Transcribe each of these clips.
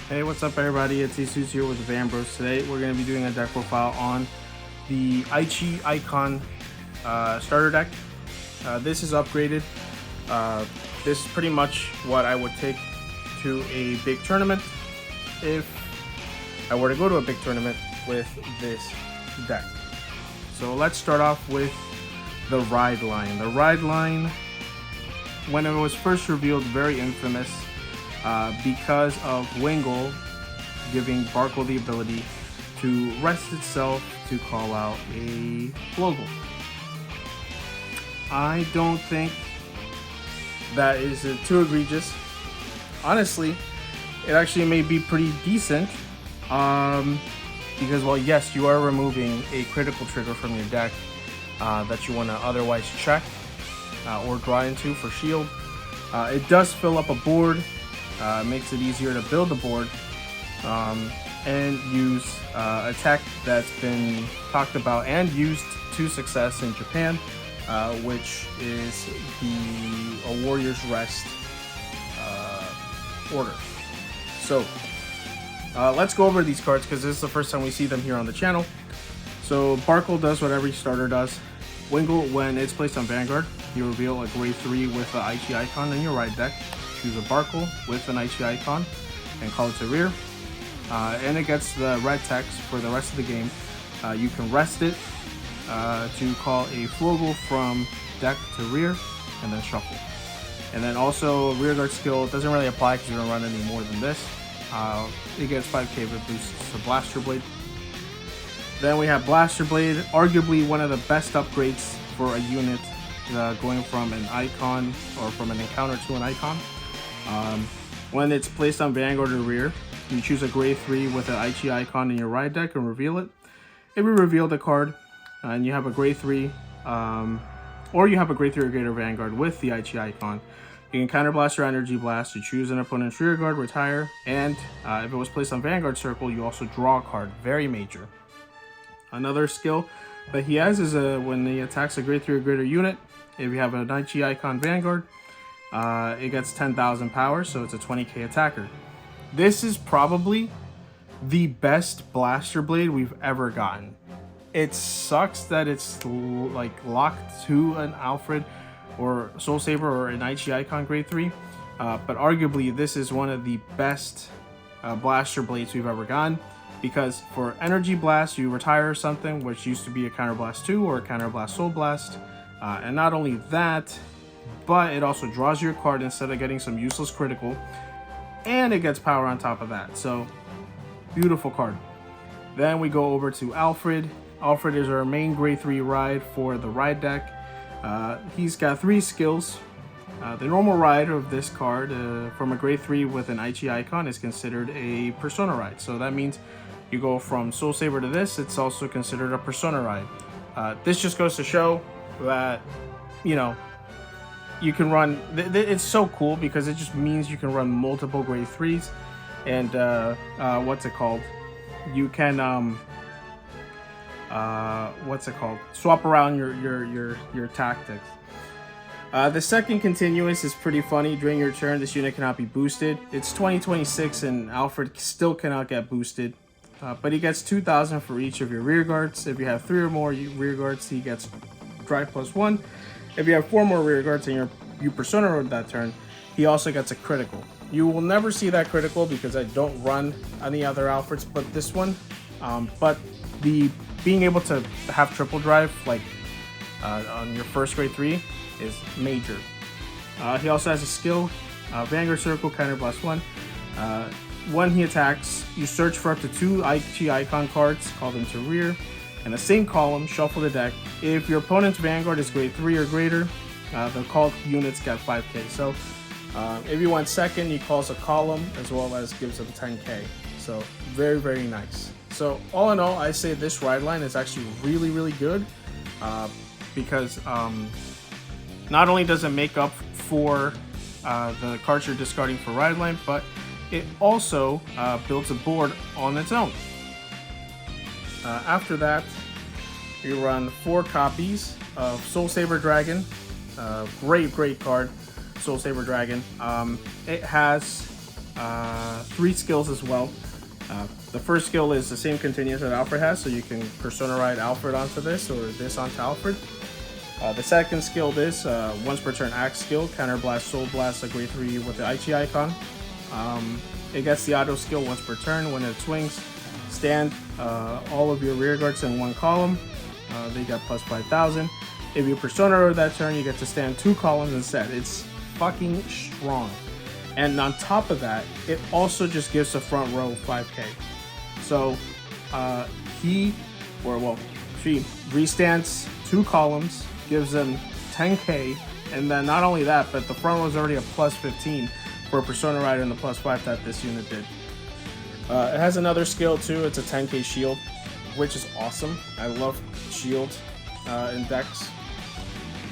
Hey, what's up everybody? It's Jesus here with the Vanbros. Today we're going to be doing a deck profile on the Aichi Icon starter deck. This is upgraded. This is pretty much what I would take to a big tournament if I were to go to a big tournament with this deck. So let's start off with the ride line. The ride line, when it was first revealed, very infamous. Because of Wingle giving Barkle the ability to rest itself to call out a Flogel. I don't think that is too egregious. Honestly, it actually may be pretty decent. Because, well, yes, you are removing a critical trigger from your deck that you want to otherwise check or draw into for shield. It does fill up a board. Makes it easier to build the board and use a tech that's been talked about and used to success in Japan, which is the Warrior's Rest order. So let's go over these cards because this is the first time we see them here on the channel. So Barkle does what every starter does. Wingle, when it's placed on Vanguard, you reveal a grade 3 with the Aichi icon in your ride deck. Choose a Barkle with an Aichi icon and call it to rear. And it gets the red text for the rest of the game. You can rest it to call a Flogel from deck to rear and then shuffle. And then also rear guard skill doesn't really apply because you don't run any more than this. It gets 5k if it boosts to Blaster Blade. Then we have Blaster Blade, arguably one of the best upgrades for a unit going from an icon or from an encounter to an icon. When it's placed on Vanguard or rear, you choose a grade 3 with an Aichi icon in your ride deck and reveal it. If you reveal the card and you have a grade 3, or you have a grade 3 or greater Vanguard with the Aichi icon, you can counterblast or energy blast. You choose an opponent's rear guard, retire, and if it was placed on Vanguard circle, you also draw a card. Very major. Another skill that he has is when he attacks a grade 3 or greater unit, if you have an Aichi icon Vanguard, it gets 10,000 power, so it's a 20k attacker. This is probably the best Blaster Blade we've ever gotten. It sucks that it's like locked to an Alfred or Soul Saber or an Aichi icon grade 3, but arguably this is one of the best Blaster Blades we've ever gotten, because for Energy Blast you retire something which used to be a Counterblast 2 or a Counterblast Soul Blast, and not only that, but it also draws your card instead of getting some useless critical, and it gets power on top of that. So beautiful card. Then we go over to Alfred. Alfred is our main grade 3 ride for the ride deck. He's got 3 skills. The normal ride of this card from a grade 3 with an Aichi icon is considered a Persona ride. So that means you go from Soul Saber to this, it's also considered a Persona ride. This just goes to show that, you know, you can run, it's so cool because it just means you can run multiple grade 3s, and what's it called? You can swap around your tactics. The second continuous is pretty funny. During your turn, this unit cannot be boosted. It's 2026 and Alfred still cannot get boosted, but he gets 2,000 for each of your rear guards. If you have 3 or more rear guards, he gets drive +1. If you have 4 more rear guards and you Persona road that turn, he also gets a critical. You will never see that critical because I don't run any other Alfreds but this one. But the being able to have triple drive like on your first grade 3 is major. He also has a skill, Vanguard Circle, Counterblast 1. When he attacks, you search for up to 2 Aichi icon cards, call them to rear. In the same column, shuffle the deck. If your opponent's Vanguard is grade 3 or greater, the called units get 5k. So if you want second, he calls a column as well as gives them 10k. So very, very nice. So all in all, I say this ride line is actually really, really good because not only does it make up for the cards you're discarding for ride line, but it also builds a board on its own. After that, you run 4 copies of Soul Saber Dragon. Great card, Soul Saber Dragon. It has 3 skills as well. The first skill is the same continuous that Alfred has, so you can persona ride Alfred onto this or this onto Alfred. The second skill is once per turn axe skill, counter blast, soul blast, a grade 3 with the Aichi icon. It gets the auto skill once per turn. When it swings, stand all of your rear guards in one column. They get plus 5,000. If you persona ride that turn, you get to stand 2 columns instead. It's fucking strong. And on top of that, it also just gives the front row 5k. So she restands 2 columns, gives them 10k, and then not only that, but the front row is already a plus 15 for a persona rider and the plus 5 that this unit did. It has another skill too. It's a 10k shield, which is awesome. I love shield in decks.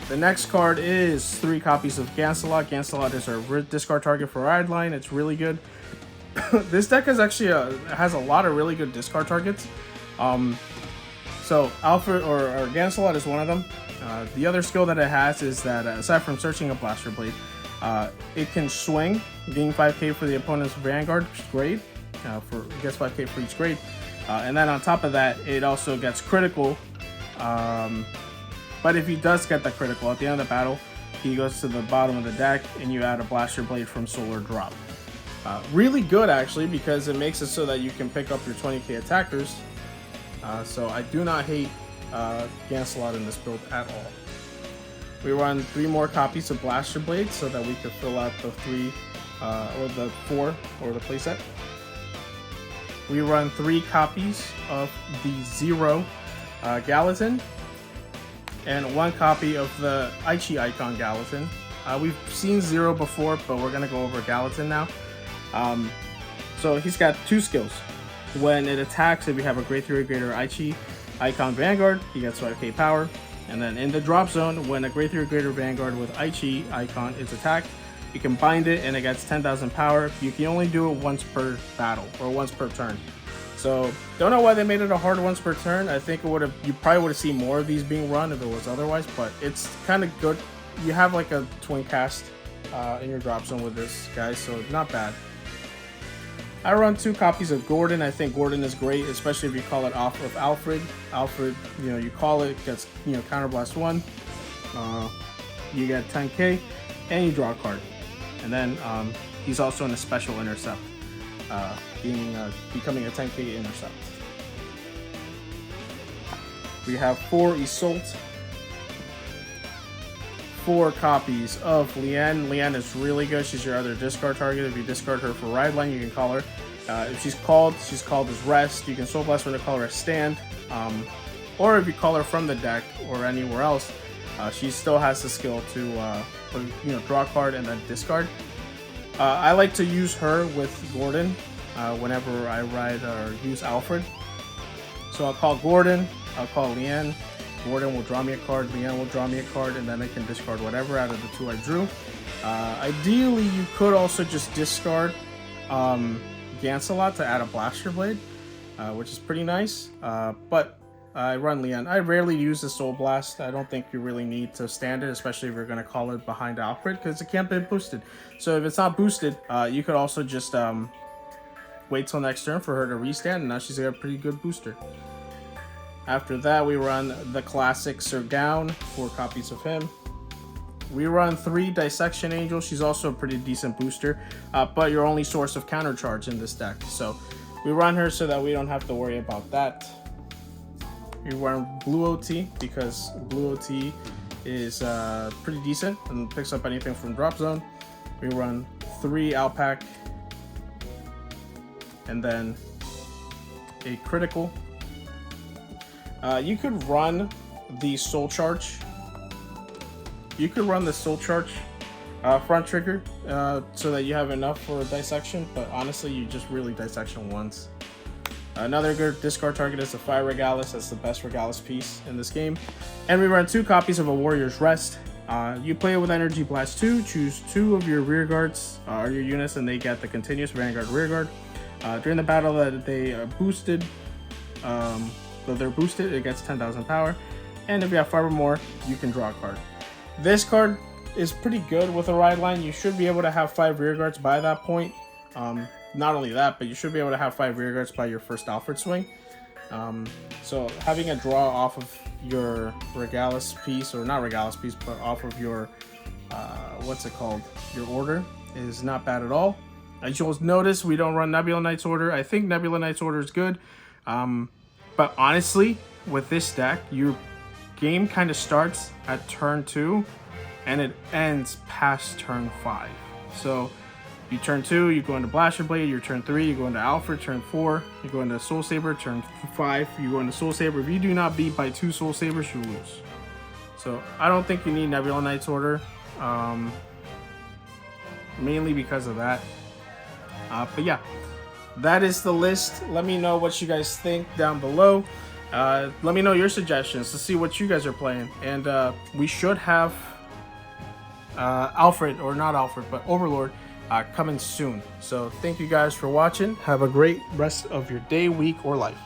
The next card is 3 copies of Gancelot. Gancelot is our discard target for ride line. It's really good. This deck is actually has a lot of really good discard targets. So Alfred or Gancelot is one of them. The other skill that it has is that aside from searching a blaster blade, it can swing, gain 5k for the opponent's Vanguard, which is great. It gets 5k for each grade. And then on top of that, it also gets critical. But if he does get the critical at the end of the battle, he goes to the bottom of the deck and you add a blaster blade from Solar Drop. Really good actually, because it makes it so that you can pick up your 20k attackers. So I do not hate Gancelot in this build at all. We run 3 more copies of Blaster Blade so that we could fill out the 3 or the 4 or the playset. We run 3 copies of the 0 Gallatin and 1 copy of the Aichi icon Gallatin. We've seen 0 before, but we're gonna go over Gallatin now. So he's got 2 skills. When it attacks, if you have a grade 3 or greater Aichi icon Vanguard, he gets 5k power. And then in the drop zone, when a grade 3 or greater Vanguard with Aichi icon is attacked, you can bind it and it gets 10,000 power. You can only do it once per battle or once per turn. So don't know why they made it a hard once per turn. I think you probably would have seen more of these being run if it was otherwise, but it's kind of good. You have like a twin cast in your drop zone with this guy, so not bad. I run 2 copies of Gordon. I think Gordon is great, especially if you call it off of Alfred. Alfred, you call it, gets, counter blast 1. You get 10k, and you draw a card. And then he's also in a special intercept, becoming a 10k intercept. We have 4 Isolt. 4 copies of Leanne. Leanne is really good. She's your other discard target. If you discard her for ride line, you can call her. If she's called as rest. You can soul blast her to call her stand. Or if you call her from the deck or anywhere else, she still has the skill to draw a card and then discard. I like to use her with Gordon whenever I ride or use Alfred. So I'll call Gordon. I'll call Leanne. Gordon will draw me a card, Leanne will draw me a card, and then I can discard whatever out of the 2 I drew. Ideally, you could also just discard Gancelot to add a Blaster Blade, which is pretty nice. But I run Leanne. I rarely use the Soul Blast. I don't think you really need to stand it, especially if you're going to call it behind Alfred, because it can't be boosted. So if it's not boosted, you could also just wait till next turn for her to restand, and now she's got a pretty good booster. After that, we run the classic Sir Gown, 4 copies of him. We run 3 Dissection Angels. She's also a pretty decent booster, but your only source of counter charge in this deck. So we run her so that we don't have to worry about that. We run Blue OT because Blue OT is pretty decent and picks up anything from drop zone. We run 3 Alpac and then a critical. You could run the Soul Charge. You could run the Soul Charge front trigger so that you have enough for Dissection, but honestly, you just really Dissection once. Another good discard target is the Fire Regalis. That's the best Regalis piece in this game. And we run 2 copies of a Warrior's Rest. You play it with Energy Blast 2, choose 2 of your rear guards or your units, and they get the continuous Vanguard rear guard. During the battle that they are boosted, they're boosted, it gets 10,000 power, and if you have 5 or more, you can draw a card. This card is pretty good with a ride line. You should be able to have 5 rear guards by that point. Not only that, but you should be able to have 5 rear guards by your first Alfred swing. So having a draw off of your Regalis piece, or not Regalis piece, but off of your what's it called, your order, is not bad at all. As you'll notice, we don't run Nebula Knight's order. I think Nebula Knight's order is good, but honestly, with this deck, your game kind of starts at turn 2 and it ends past turn 5. So you turn 2, you go into Blaster Blade. Your turn 3, you go into Alfred. Turn 4, you go into Soul Saber. Turn 5, you go into Soul Saber. If you do not beat by 2 Soul Sabers, you lose. So I don't think you need Nebula Knight's order, mainly because of that. But yeah, that is the list. Let me know what you guys think down below. Let me know your suggestions to see what you guys are playing. And we should have Alfred, or not Alfred, but Overlord coming soon. So thank you guys for watching. Have a great rest of your day, week, or life.